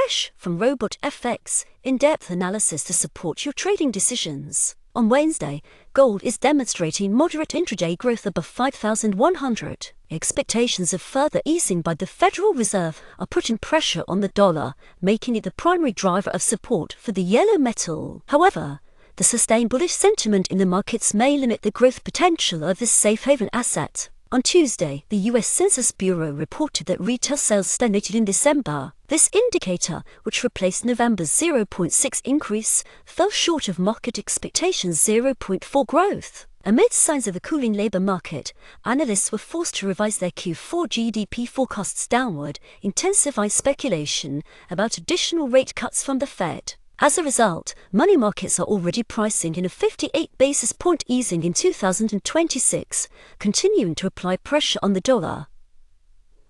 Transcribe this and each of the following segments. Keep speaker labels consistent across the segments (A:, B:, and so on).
A: Fresh from RobotFX, in-depth analysis to support your trading decisions. On Wednesday, gold is demonstrating moderate intraday growth above 5,100. Expectations of further easing by the Federal Reserve are putting pressure on the dollar, making it the primary driver of support for the yellow metal. However, the sustained bullish sentiment in the markets may limit the growth potential of this safe haven asset. On Tuesday, the U.S. Census Bureau reported that retail sales stagnated in December. This indicator, which replaced November's 0.6 increase, fell short of market expectations' 0.4 growth. Amid signs of a cooling labor market, analysts were forced to revise their Q4 GDP forecasts downward, intensifying speculation about additional rate cuts from the Fed. As a result, money markets are already pricing in a 58 basis point easing in 2026, continuing to apply pressure on the dollar.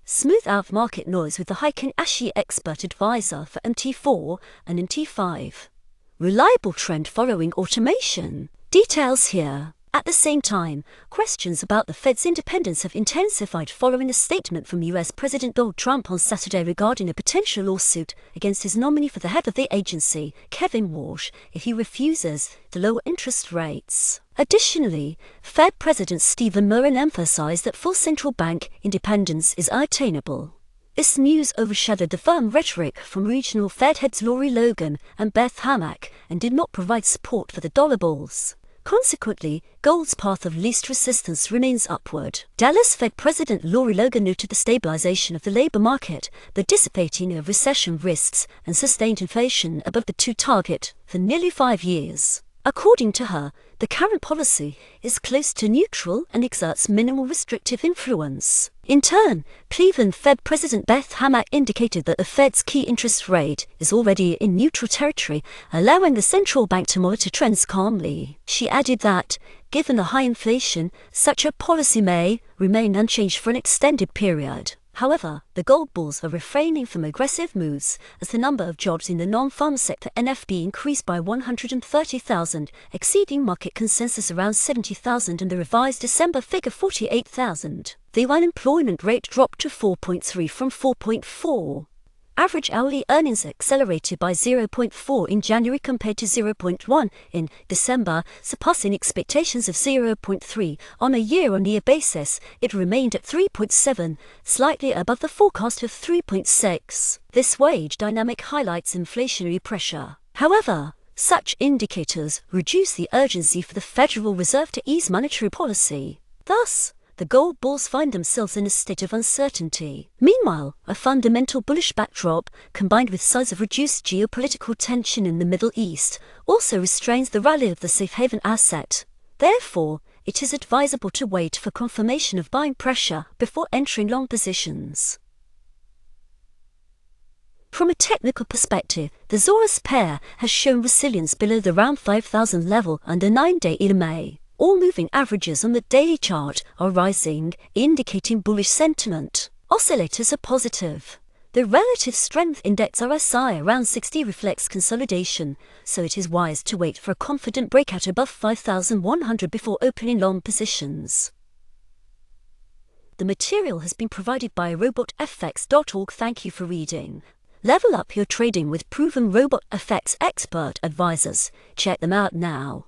A: Smooth out market noise with the Heiken Ashi expert advisor for MT4 and MT5. Reliable trend following automation. Details here. At the same time, questions about the Fed's independence have intensified following a statement from U.S. President Donald Trump on Saturday regarding a potential lawsuit against his nominee for the head of the agency, Kevin Walsh, if he refuses to lower interest rates. Additionally, Fed President Stephen Mnuchin emphasized that full central bank independence is unattainable. This news overshadowed the firm rhetoric from regional Fed heads Lori Logan and Beth Hammack and did not provide support for the dollar bulls. Consequently, gold's path of least resistance remains upward. Dallas Fed President Lori Logan noted the stabilization of the labor market, the dissipating of recession risks, and sustained inflation above the 2 target for nearly 5 years. According to her, the current policy is close to neutral and exerts minimal restrictive influence. In turn, Cleveland Fed President Beth Hammack indicated that the Fed's key interest rate is already in neutral territory, allowing the central bank to monitor trends calmly. She added that, given the high inflation, such a policy may remain unchanged for an extended period. However, the gold bulls are refraining from aggressive moves as the number of jobs in the non-farm sector NFB increased by 130,000, exceeding market consensus around 70,000 and the revised December figure 48,000. The unemployment rate dropped to 4.3 from 4.4. Average hourly earnings accelerated by 0.4 in January compared to 0.1 in December, surpassing expectations of 0.3. On a year-on-year basis, it remained at 3.7, slightly above the forecast of 3.6. This wage dynamic highlights inflationary pressure. However, such indicators reduce the urgency for the Federal Reserve to ease monetary policy. Thus, the gold bulls find themselves in a state of uncertainty. Meanwhile, a fundamental bullish backdrop, combined with signs of reduced geopolitical tension in the Middle East, also restrains the rally of the safe haven asset. Therefore, it is advisable to wait for confirmation of buying pressure before entering long positions. From a technical perspective, the Zorus pair has shown resilience below the round 5,000 level under 9-day EMA. All moving averages on the daily chart are rising, indicating bullish sentiment. Oscillators are positive. The relative strength index RSI around 60 reflects consolidation, so it is wise to wait for a confident breakout above 5,100 before opening long positions. The material has been provided by RobotFX.org. Thank you for reading. Level up your trading with proven RobotFX expert advisors. Check them out now.